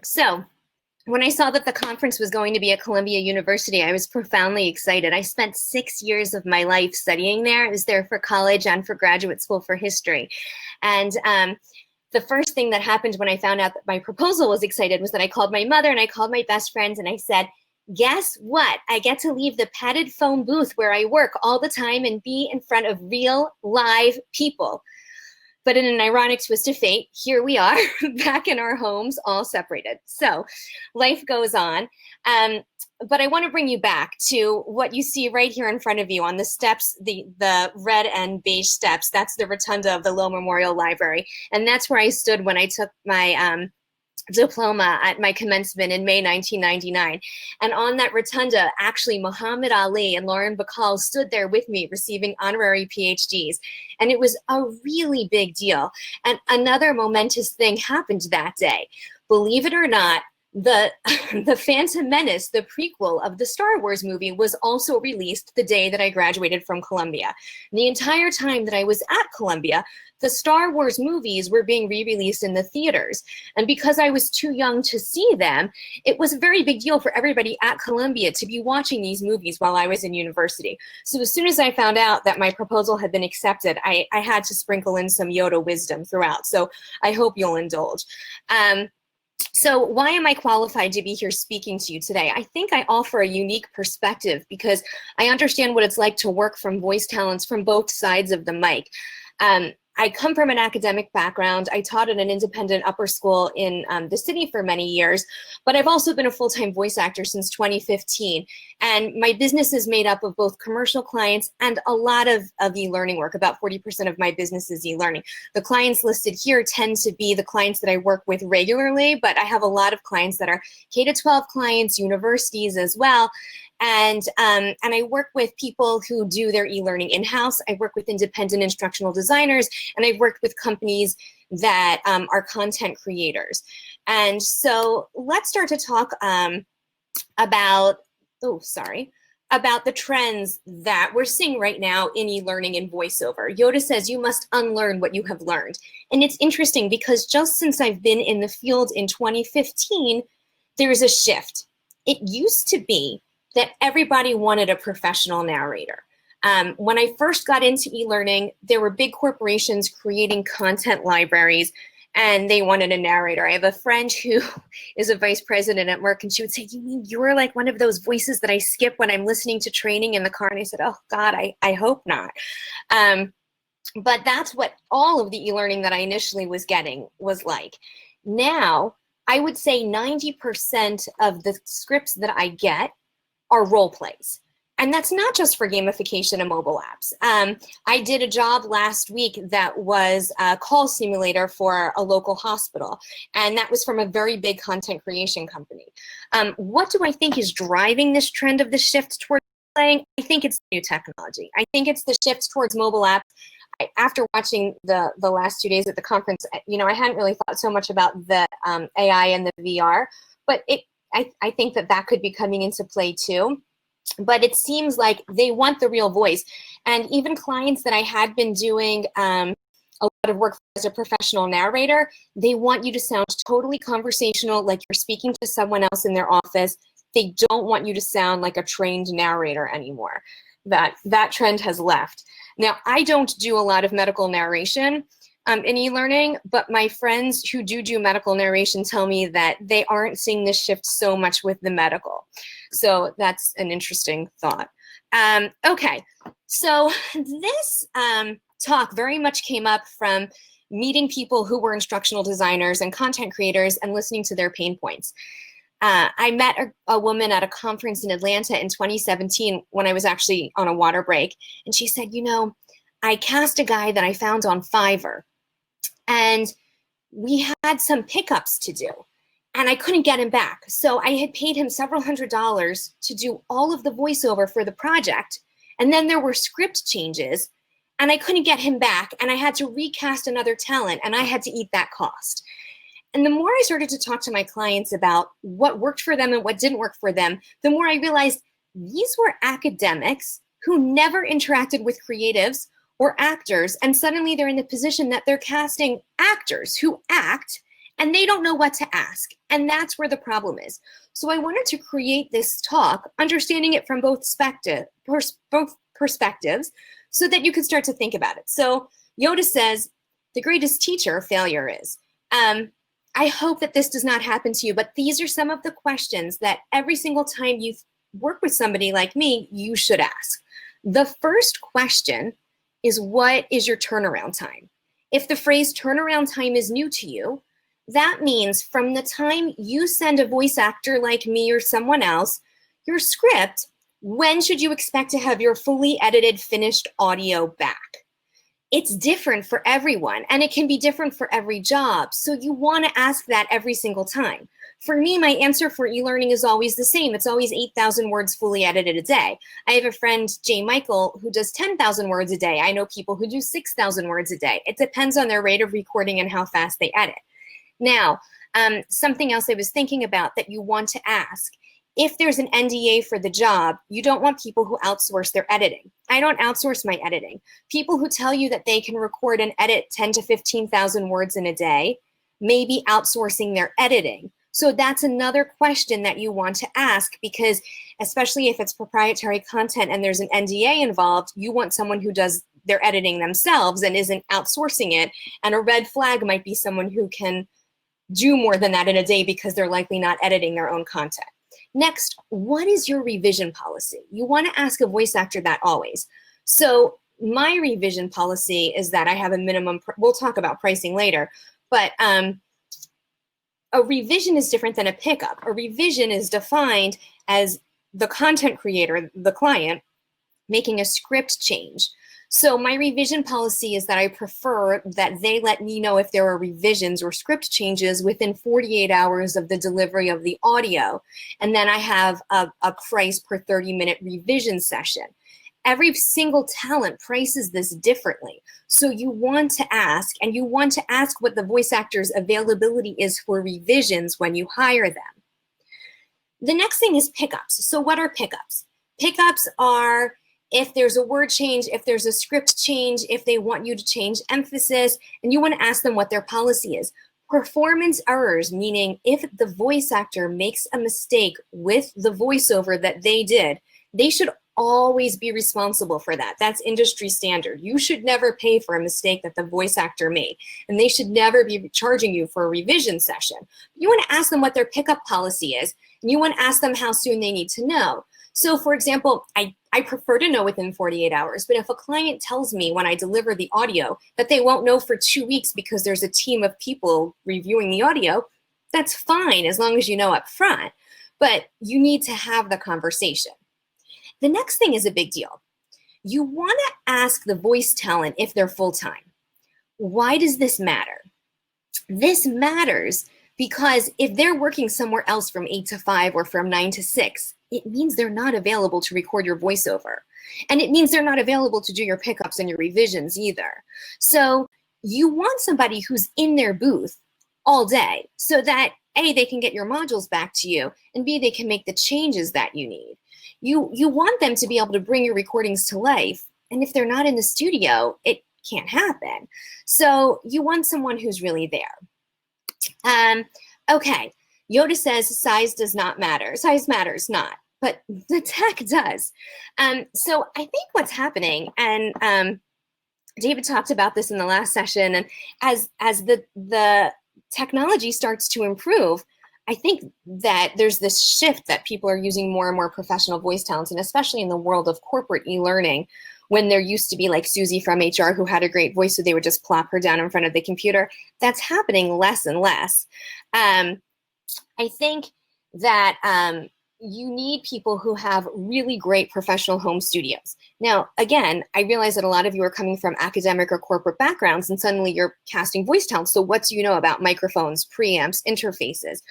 So when I saw that the conference was going to be at Columbia University, I was profoundly excited. I spent 6 years of my life studying there. I was there for college and for graduate school for history. And the first thing that happened when I found out that my proposal was excited was that I called my mother and I called my best friends and I said, guess what? I get to leave the padded phone booth where I work all the time and be in front of real live people. But in an ironic twist of fate, here we are back in our homes, all separated. So life goes on. But I want to bring you back to what you see right here in front of you on the steps, the red and beige steps. That's the rotunda of the Low Memorial Library. And that's where I stood when I took my diploma at my commencement in May 1999. And on that rotunda, actually, Muhammad Ali and Lauren Bacall stood there with me receiving honorary PhDs. And it was a really big deal. And another momentous thing happened that day. Believe it or not, the Phantom Menace, the prequel of the Star Wars movie, was also released the day that I graduated from Columbia. The entire time that I was at Columbia, the Star Wars movies were being re-released in the theaters. And because I was too young to see them, it was a very big deal for everybody at Columbia to be watching these movies while I was in university. So as soon as I found out that my proposal had been accepted, I had to sprinkle in some Yoda wisdom throughout. So I hope you'll indulge. So why am I qualified to be here speaking to you today? I think I offer a unique perspective because I understand what it's like to work from voice talents from both sides of the mic. I come from an academic background. I taught at an independent upper school in the city for many years, but I've also been a full-time voice actor since 2015. And my business is made up of both commercial clients and a lot of e-learning work. About 40% of my business is e-learning. The clients listed here tend to be the clients that I work with regularly, but I have a lot of clients that are K-12 clients, universities as well. And I work with people who do their e-learning in-house. I work with independent instructional designers, and I've worked with companies that are content creators. And so let's start to talk about the trends that we're seeing right now in e-learning and voiceover. Yoda says you must unlearn what you have learned. And it's interesting because just since I've been in the field in 2015, there's a shift. It used to be that everybody wanted a professional narrator. When I first got into e-learning, there were big corporations creating content libraries, and they wanted a narrator. I have a friend who is a vice president at Merck, and she would say, you mean you're like one of those voices that I skip when I'm listening to training in the car? And I said, oh God, I hope not. But that's what all of the e-learning that I initially was getting was like. Now, I would say 90% of the scripts that I get are role plays. And that's not just for gamification and mobile apps. I did a job last week that was a call simulator for a local hospital, and that was from a very big content creation company. What do I think is driving this trend of the shift towards playing? I think it's new technology. I think it's the shift towards mobile apps. After watching the last 2 days at the conference, I hadn't really thought so much about the AI and the VR, but I think that could be coming into play too. But it seems like they want the real voice. And even clients that I had been doing a lot of work as a professional narrator, they want you to sound totally conversational, like you're speaking to someone else in their office. They don't want you to sound like a trained narrator anymore. That trend has left. Now, I don't do a lot of medical narration in e-learning, but my friends who do medical narration tell me that they aren't seeing this shift so much with the medical. So that's an interesting thought. Okay, so this talk very much came up from meeting people who were instructional designers and content creators and listening to their pain points. I met a woman at a conference in Atlanta in 2017 when I was actually on a water break, and she said, I cast a guy that I found on Fiverr, and we had some pickups to do, and I couldn't get him back. So I had paid him several $100s to do all of the voiceover for the project, and then there were script changes, and I couldn't get him back, and I had to recast another talent, and I had to eat that cost. And the more I started to talk to my clients about what worked for them and what didn't work for them, the more I realized these were academics who never interacted with creatives or actors, and suddenly they're in the position that they're casting actors who act, and they don't know what to ask. And that's where the problem is. So I wanted to create this talk, understanding it from both perspectives, so that you could start to think about it. So Yoda says, the greatest teacher failure is. I hope that this does not happen to you, but these are some of the questions that every single time you work with somebody like me, you should ask. The first question is, what is your turnaround time? If the phrase turnaround time is new to you, that means from the time you send a voice actor like me or someone else your script, when should you expect to have your fully edited, finished audio back? It's different for everyone, and it can be different for every job. So you want to ask that every single time. For me, my answer for e-learning is always the same. It's always 8,000 words fully edited a day. I have a friend, Jay Michael, who does 10,000 words a day. I know people who do 6,000 words a day. It depends on their rate of recording and how fast they edit. Now, something else I was thinking about that you want to ask, if there's an NDA for the job, you don't want people who outsource their editing. I don't outsource my editing. People who tell you that they can record and edit 10 to 15,000 words in a day may be outsourcing their editing. So that's another question that you want to ask, because especially if it's proprietary content and there's an NDA involved, you want someone who does their editing themselves and isn't outsourcing it. And a red flag might be someone who can do more than that in a day because they're likely not editing their own content. Next, what is your revision policy? You want to ask a voice actor that always. So my revision policy is that I have a minimum, we'll talk about pricing later, but a revision is different than a pickup. A revision is defined as the content creator, the client, making a script change. So my revision policy is that I prefer that they let me know if there are revisions or script changes within 48 hours of the delivery of the audio. And then I have a price per 30-minute revision session. Every single talent prices this differently. So you want to ask, and you want to ask what the voice actor's availability is for revisions when you hire them. The next thing is pickups. So what are pickups? Pickups are if there's a word change, if there's a script change, if they want you to change emphasis, and you want to ask them what their policy is. Performance errors, meaning if the voice actor makes a mistake with the voiceover that they did, they should always be responsible for that. That's industry standard. You should never pay for a mistake that the voice actor made, and they should never be charging you for a revision session. You want to ask them what their pickup policy is, and you want to ask them how soon they need to know. So for example, I prefer to know within 48 hours, but if a client tells me when I deliver the audio that they won't know for 2 weeks because there's a team of people reviewing the audio, that's fine as long as you know up front, but you need to have the conversation. The next thing is a big deal. You want to ask the voice talent if they're full-time. Why does this matter? This matters because if they're working somewhere else from 8 to 5 or from 9 to 6, it means they're not available to record your voiceover. And it means they're not available to do your pickups and your revisions either. So you want somebody who's in their booth all day so that A, they can get your modules back to you, and B, they can make the changes that you need. You want them to be able to bring your recordings to life. And if they're not in the studio, it can't happen. So you want someone who's really there. Okay, Yoda says size does not matter. Size matters not, but the tech does. So I think what's happening, and David talked about this in the last session, and as the technology starts to improve, I think that there's this shift that people are using more and more professional voice talents, and especially in the world of corporate e-learning, when there used to be like Susie from HR who had a great voice, so they would just plop her down in front of the computer. That's happening less and less. I think that you need people who have really great professional home studios. Now, again, I realize that a lot of you are coming from academic or corporate backgrounds, and suddenly you're casting voice talent. So what do you know about microphones, preamps, interfaces?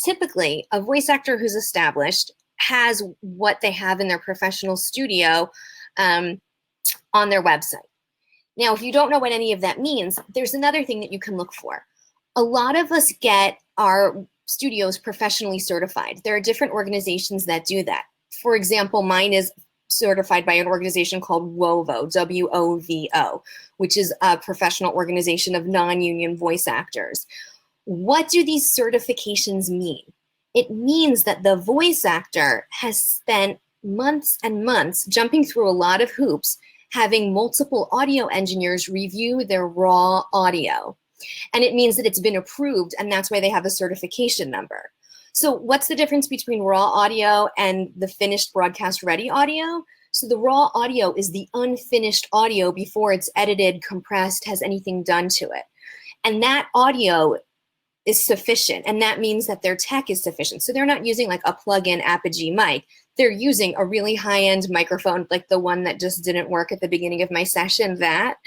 Typically, a voice actor who's established has what they have in their professional studio on their website. Now, if you don't know what any of that means, there's another thing that you can look for. A lot of us get our studios professionally certified. There are different organizations that do that. For example, mine is certified by an organization called WOVO, W-O-V-O, which is a professional organization of non-union voice actors. What do these certifications mean? It means that the voice actor has spent months and months jumping through a lot of hoops, having multiple audio engineers review their raw audio. And it means that it's been approved, and that's why they have a certification number. So what's the difference between raw audio and the finished broadcast ready audio? So the raw audio is the unfinished audio before it's edited, compressed, has anything done to it. And that audio is sufficient, and that means that their tech is sufficient. So they're not using like a plug-in Apogee mic. They're using a really high-end microphone, like the one that just didn't work at the beginning of my session, that.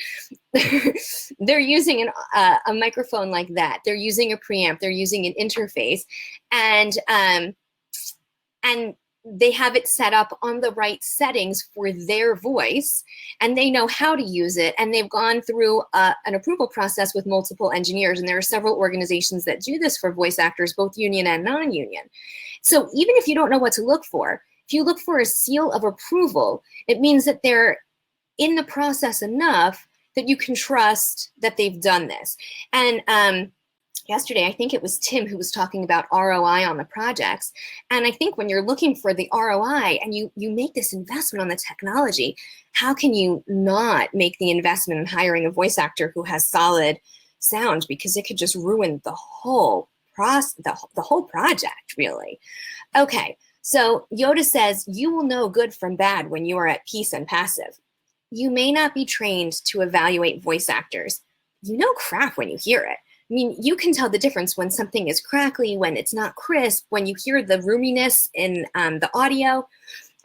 They're using a microphone like that. They're using a preamp. They're using an interface. And they have it set up on the right settings for their voice, and they know how to use it, and they've gone through an approval process with multiple engineers, and there are several organizations that do this for voice actors, both union and non-union. So even if you don't know what to look for, if you look for a seal of approval, it means that they're in the process enough that you can trust that they've done this. And yesterday, I think it was Tim who was talking about ROI on the projects. And I think when you're looking for the ROI and you make this investment on the technology, how can you not make the investment in hiring a voice actor who has solid sound? Because it could just ruin the whole process, the whole project, really. Okay, so Yoda says, you will know good from bad when you are at peace and passive. You may not be trained to evaluate voice actors. You know crap when you hear it. I mean, you can tell the difference when something is crackly, when it's not crisp, when you hear the roominess in the audio.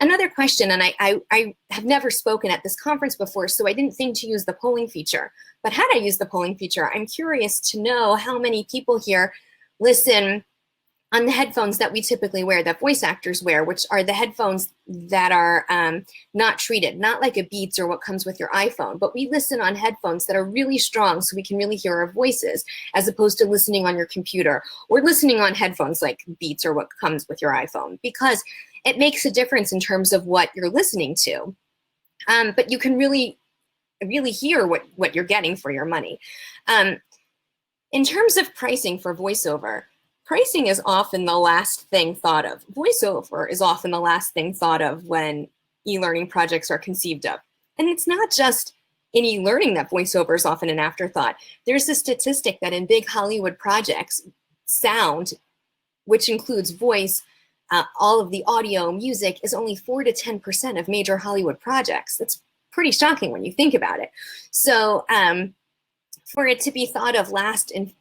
Another question, and I have never spoken at this conference before, so I didn't think to use the polling feature. But had I used the polling feature, I'm curious to know how many people here listen on the headphones that we typically wear, that voice actors wear, which are the headphones that are not treated, not like a Beats or what comes with your iPhone, but we listen on headphones that are really strong so we can really hear our voices, as opposed to listening on your computer or listening on headphones like Beats or what comes with your iPhone, because it makes a difference in terms of what you're listening to. But you can really hear what you're getting for your money. In terms of pricing for voiceover, pricing is often the last thing thought of. Voiceover is often the last thing thought of when e-learning projects are conceived of. And it's not just in e-learning that voiceover is often an afterthought. There's a statistic that in big Hollywood projects, sound, which includes voice, all of the audio, music, is only 4 to 10% of major Hollywood projects. That's pretty shocking when you think about it. So, for it to be thought of last in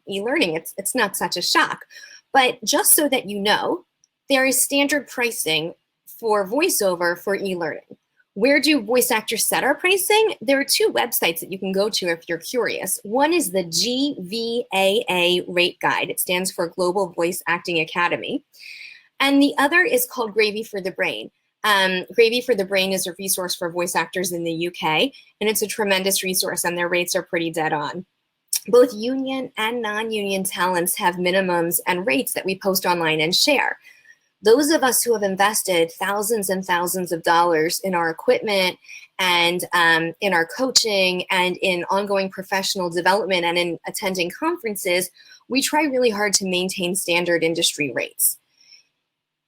e-learning, it's not such a shock. But just so that you know, there is standard pricing for voiceover for e-learning. Where do voice actors set our pricing? There are 2 websites that you can go to if you're curious. One is the GVAA Rate Guide. It stands for Global Voice Acting Academy. And the other is called Gravy for the Brain. Gravy for the Brain is a resource for voice actors in the UK, and it's a tremendous resource, and their rates are pretty dead on. Both union and non-union talents have minimums and rates that we post online and share. Those of us who have invested thousands and thousands of dollars in our equipment and in our coaching and in ongoing professional development and in attending conferences, we try really hard to maintain standard industry rates.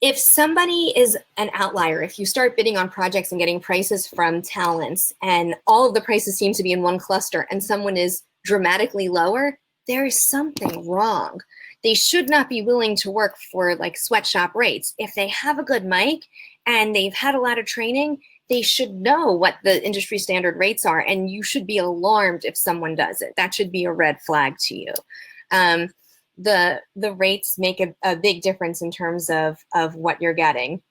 If somebody is an outlier, if you start bidding on projects and getting prices from talents and all of the prices seem to be in one cluster and someone is dramatically lower, there is something wrong. They should not be willing to work for like sweatshop rates. If they have a good mic and they've had a lot of training, they should know what the industry standard rates are, and you should be alarmed if someone does it. That should be a red flag to you. The rates make a big difference in terms of what you're getting.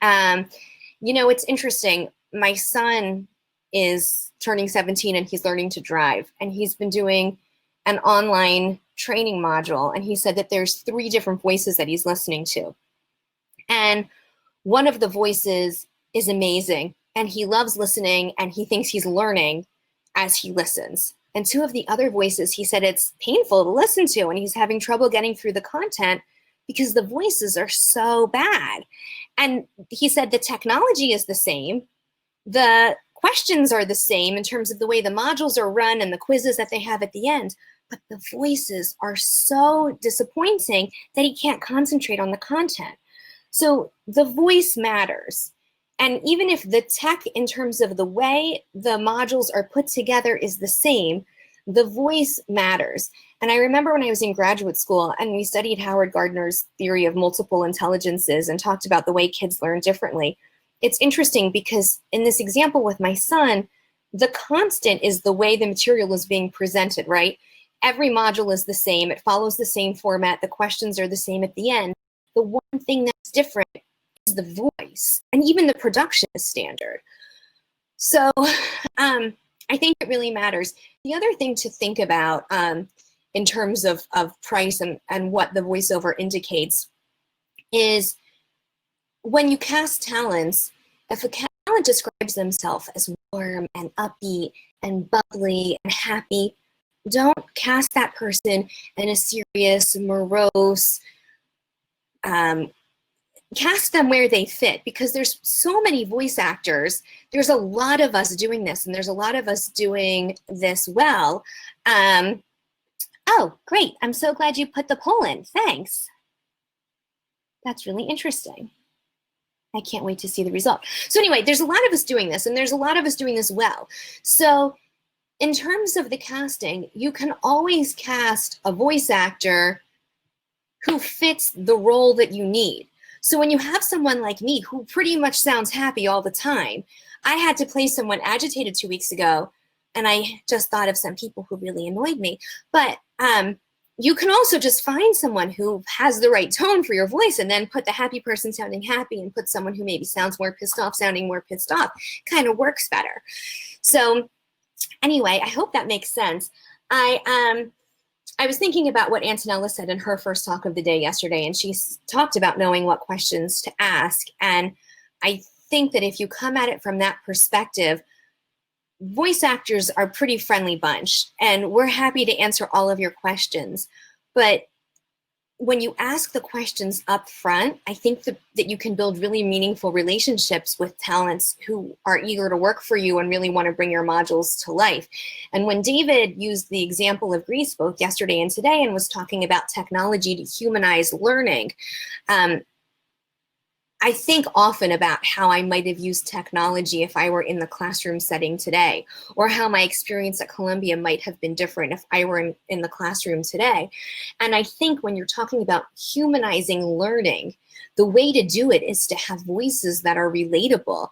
You know, it's interesting. My son is turning 17 and he's learning to drive, and he's been doing an online training module, and he said that there's 3 different voices that he's listening to. And one of the voices is amazing, and he loves listening, and he thinks he's learning as he listens. And 2 of the other voices, he said it's painful to listen to, and he's having trouble getting through the content because the voices are so bad. And he said the technology is the same. The questions are the same in terms of the way the modules are run and the quizzes that they have at the end, but the voices are so disappointing that he can't concentrate on the content. So the voice matters. And even if the tech in terms of the way the modules are put together is the same, the voice matters. And I remember when I was in graduate school and we studied Howard Gardner's theory of multiple intelligences and talked about the way kids learn differently. It's interesting because in this example with my son, the constant is the way the material is being presented, right? Every module is the same. It follows the same format. The questions are the same at the end. The one thing that's different is the voice, and even the production is standard. So I think it really matters. The other thing to think about in terms of price and what the voiceover indicates is when you cast talents, if a talent describes themselves as warm and upbeat and bubbly and happy, don't cast that person in a serious, morose, cast them where they fit, because there's so many voice actors. There's a lot of us doing this, and there's a lot of us doing this well. Oh, great. I'm so glad you put the poll in. Thanks. That's really interesting. I can't wait to see the result. So anyway, there's a lot of us doing this, and there's a lot of us doing this well. So in terms of the casting, you can always cast a voice actor who fits the role that you need. So when you have someone like me who pretty much sounds happy all the time, I had to play someone agitated 2 weeks ago, and I just thought of some people who really annoyed me. But you can also just find someone who has the right tone for your voice and then put the happy person sounding happy and put someone who maybe sounds more pissed off sounding more pissed off. Kind of works better. So anyway, I hope that makes sense. I was thinking about what Antonella said in her first talk of the day yesterday, and she talked about knowing what questions to ask. And I think that if you come at it from that perspective, voice actors are a pretty friendly bunch, and we're happy to answer all of your questions. But when you ask the questions up front, I think that you can build really meaningful relationships with talents who are eager to work for you and really want to bring your modules to life. And when David used the example of Greece both yesterday and today and was talking about technology to humanize learning, I think often about how I might have used technology if I were in the classroom setting today, or how my experience at Columbia might have been different if I were in the classroom today. And I think when you're talking about humanizing learning, the way to do it is to have voices that are relatable.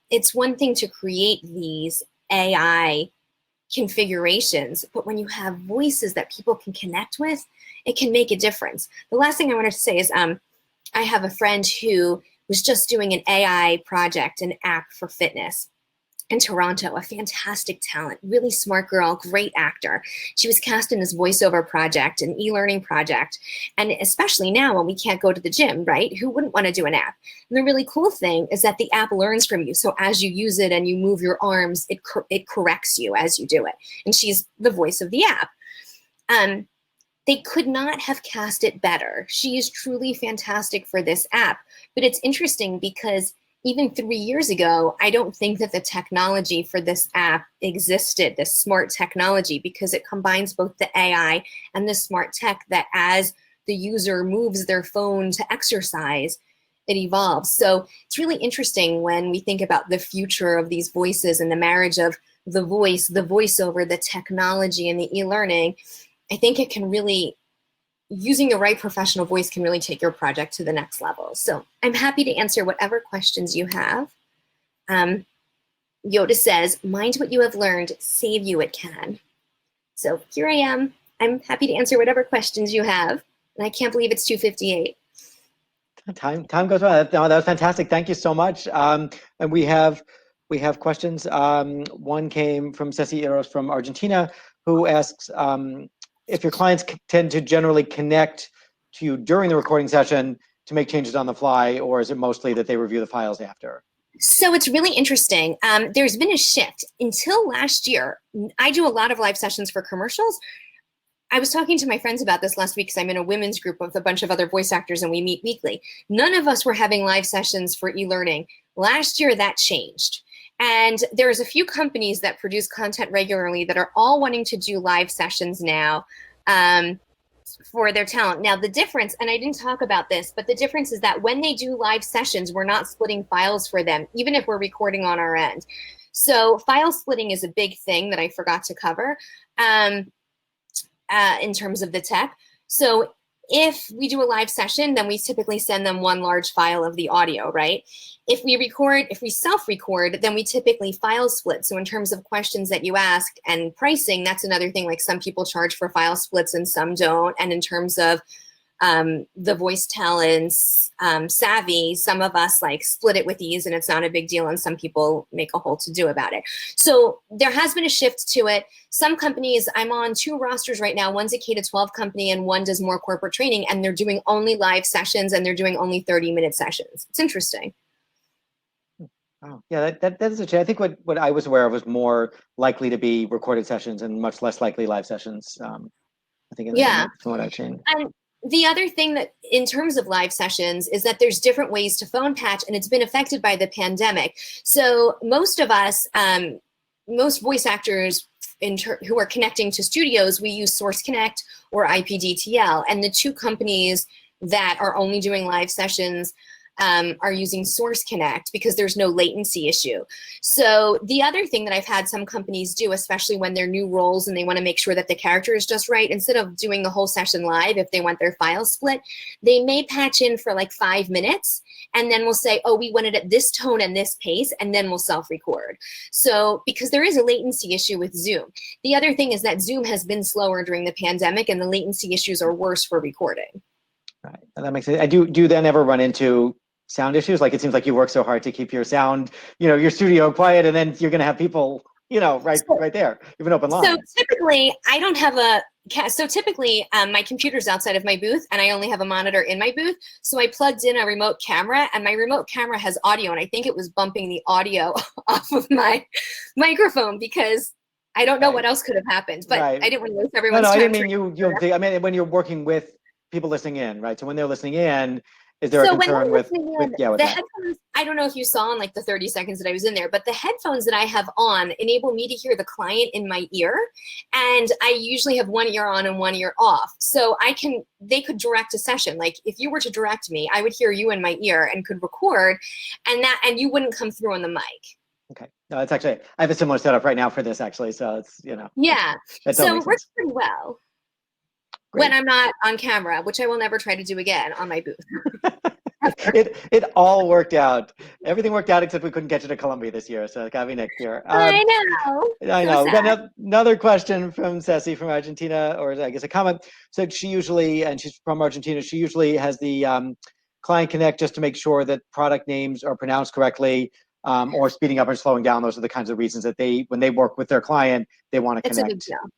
It's one thing to create these AI configurations, but when you have voices that people can connect with, it can make a difference. The last thing I wanted to say is, I have a friend who was just doing an AI project, an app for fitness in Toronto, a fantastic talent, really smart girl, great actor. She was cast in this voiceover project, an e-learning project. And especially now when we can't go to the gym, right? Who wouldn't want to do an app? And the really cool thing is that the app learns from you. So as you use it and you move your arms, it corrects you as you do it. And she's the voice of the app. They could not have cast it better. She is truly fantastic for this app. But it's interesting because even 3 years ago, I don't think that the technology for this app existed, this smart technology, because it combines both the AI and the smart tech that as the user moves their phone to exercise, it evolves. So it's really interesting when we think about the future of these voices and the marriage of the voice, the voiceover, the technology, and the e-learning. I think it can really, using the right professional voice can really take your project to the next level. So I'm happy to answer whatever questions you have. Yoda says, mind what you have learned, save you it can. So here I am. I'm happy to answer whatever questions you have. And I can't believe it's 2:58. Time goes by. No, that was fantastic. Thank you so much. And we have questions. One came from Ceci Eros from Argentina, who asks, if your clients tend to generally connect to you during the recording session to make changes on the fly, or is it mostly that they review the files after? So it's really interesting. There's been a shift. Until last year, I do a lot of live sessions for commercials. I was talking to my friends about this last week because I'm in a women's group with a bunch of other voice actors and we meet weekly. None of us were having live sessions for e-learning. Last year, that changed. And there's a few companies that produce content regularly that are all wanting to do live sessions now. For their talent. Now, the difference, and I didn't talk about this, but the difference is that when they do live sessions, we're not splitting files for them, even if we're recording on our end. So file splitting is a big thing that I forgot to cover in terms of the tech. So if we do a live session, then we typically send them one large file of the audio, right? If we self-record, then we typically file split. So in terms of questions that you ask and pricing, that's another thing. Like some people charge for file splits and some don't. And in terms of the voice talents savvy, some of us like split it with ease and it's not a big deal, and some people make a whole to-do about it. So there has been a shift to it. Some companies, I'm on 2 rosters right now. One's a K-12 company and one does more corporate training, and they're doing only live sessions and they're doing only 30-minute sessions. It's interesting. Oh, yeah, that is a change. I think what I was aware of was more likely to be recorded sessions and much less likely live sessions. I think from what I've seen. And the other thing that in terms of live sessions is that there's different ways to phone patch, and it's been affected by the pandemic. So most of us, most voice actors who are connecting to studios, we use Source Connect or IPDTL. And the 2 companies that are only doing live sessions are using Source Connect because there's no latency issue. So the other thing that I've had some companies do, especially when they're new roles and they want to make sure that the character is just right, instead of doing the whole session live, if they want their file split, they may patch in for like 5 minutes and then we'll say, oh, we want it at this tone and this pace, and then we'll self-record. So because there is a latency issue with Zoom. The other thing is that Zoom has been slower during the pandemic and the latency issues are worse for recording. Right, and that makes sense. Do you then ever run into sound issues? Like it seems like you work so hard to keep your sound, your studio quiet, and then you're going to have people, right there. You have an open line. So typically, I don't have typically my computer's outside of my booth, and I only have a monitor in my booth. So I plugged in a remote camera, and my remote camera has audio, and I think it was bumping the audio off of my microphone because I don't know what else could have happened. But I didn't want to waste everyone's time. I didn't mean I mean when you're working with people listening in, right? So when they're listening in, is there a concern with the headphones? I don't know if you saw in like the 30 seconds that I was in there, but the headphones that I have on enable me to hear the client in my ear, and I usually have one ear on and one ear off. So they could direct a session. Like if you were to direct me, I would hear you in my ear and could record, and you wouldn't come through on the mic. Okay, no, it's actually I have a similar setup right now for this actually, so it's yeah, so it works pretty well. Great. When I'm not on camera, which I will never try to do again on my booth. It all worked out. Everything worked out except we couldn't get you to Columbia this year, so it's gotta be next year. I know. I know. We got another question from Ceci from Argentina, or I guess a comment. Said she usually, and she's from Argentina, she usually has the client connect just to make sure that product names are pronounced correctly, or speeding up or slowing down. Those are the kinds of reasons that when they work with their client, they want to connect. It's a good deal.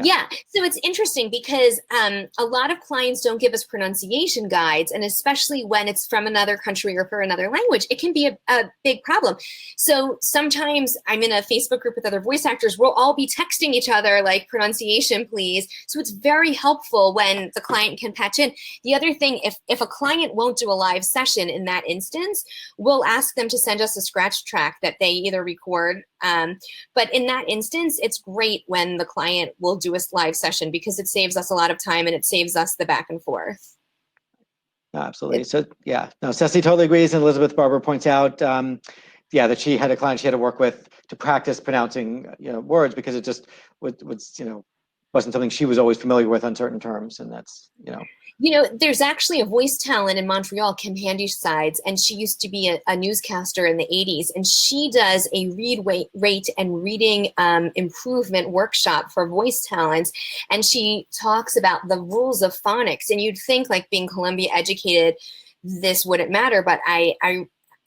Yeah. So it's interesting because a lot of clients don't give us pronunciation guides, and especially when it's from another country or for another language, it can be a big problem. So sometimes I'm in a Facebook group with other voice actors. We'll all be texting each other like pronunciation, please. So it's very helpful when the client can patch in. The other thing, if a client won't do a live session in that instance, we'll ask them to send us a scratch track that they either record. But in that instance, it's great when the client will do a live session because it saves us a lot of time and it saves us the back and forth. Absolutely. So yeah, no, Ceci totally agrees. And Elizabeth Barber points out, that she had a client she had to work with to practice pronouncing, words because it just wasn't something she was always familiar with on certain terms. And that's, there's actually a voice talent in Montreal, Kim Handysides, and she used to be a newscaster in the 80s, and she does a read, rate, and reading improvement workshop for voice talents, and she talks about the rules of phonics, and you'd think like being Columbia educated, this wouldn't matter, but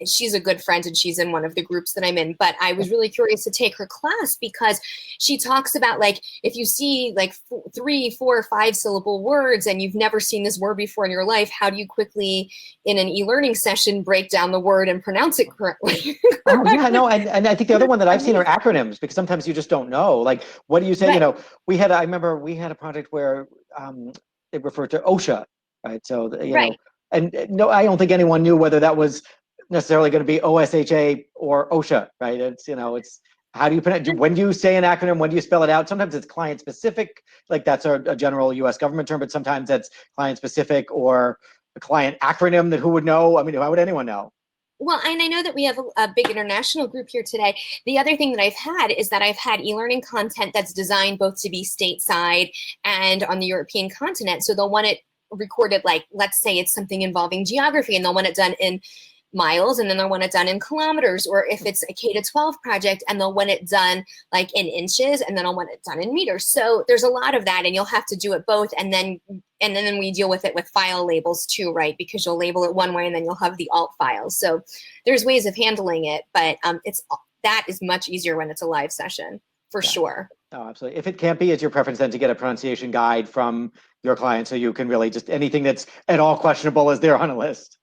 she's a good friend and she's in one of the groups that I'm in, but I was really curious to take her class because she talks about like, if you see like 3, 4, 5 syllable words and you've never seen this word before in your life, how do you quickly in an e-learning session break down the word and pronounce it correctly? Oh yeah, no, and I think the other one that I've seen are acronyms because sometimes you just don't know. Like, what do you say? Right. I remember we had a project where it referred to OSHA, right? So, and no, I don't think anyone knew whether that was necessarily going to be OSHA or OSHA, right? It's, it's how do you put it? When do you say an acronym? When do you spell it out? Sometimes it's client specific, like that's a general US government term, but sometimes it's client specific or a client acronym that who would know? I mean, how would anyone know? Well, and I know that we have a big international group here today. The other thing that I've had is that I've had e-learning content that's designed both to be stateside and on the European continent. So they'll want it recorded, like, let's say it's something involving geography, and they'll want it done in miles, and then they'll want it done in kilometers, or if it's a K to 12 project, and they'll want it done like in inches, and then I'll want it done in meters. So there's a lot of that, and you'll have to do it both, and then we deal with it with file labels too, right? Because you'll label it one way, and then you'll have the alt files. So there's ways of handling it, but that is much easier when it's a live session, for sure. Oh, absolutely. If it can't be, it's your preference then to get a pronunciation guide from your client, so you can really just anything that's at all questionable is there on a list.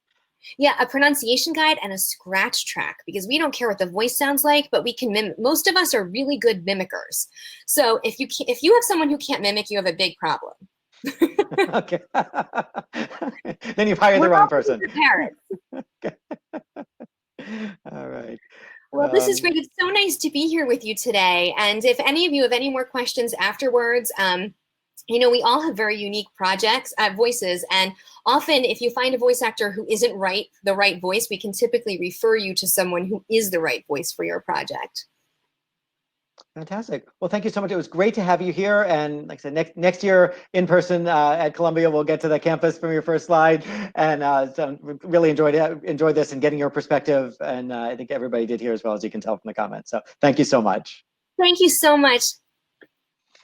Yeah, a pronunciation guide and a scratch track, because we don't care what the voice sounds like, but we can mimic. Most of us are really good mimickers. So if you have someone who can't mimic, you have a big problem. Okay. Then you've hired the wrong person. Okay. All right. Well, this is great. It's so nice to be here with you today. And if any of you have any more questions afterwards, we all have very unique voices. And often if you find a voice actor who isn't the right voice, we can typically refer you to someone who is the right voice for your project. Fantastic. Well, thank you so much. It was great to have you here. And like I said, next year in person at Columbia, we'll get to the campus from your first slide. And so really enjoyed this and getting your perspective. And I think everybody did here as well, as you can tell from the comments. So thank you so much. Thank you so much.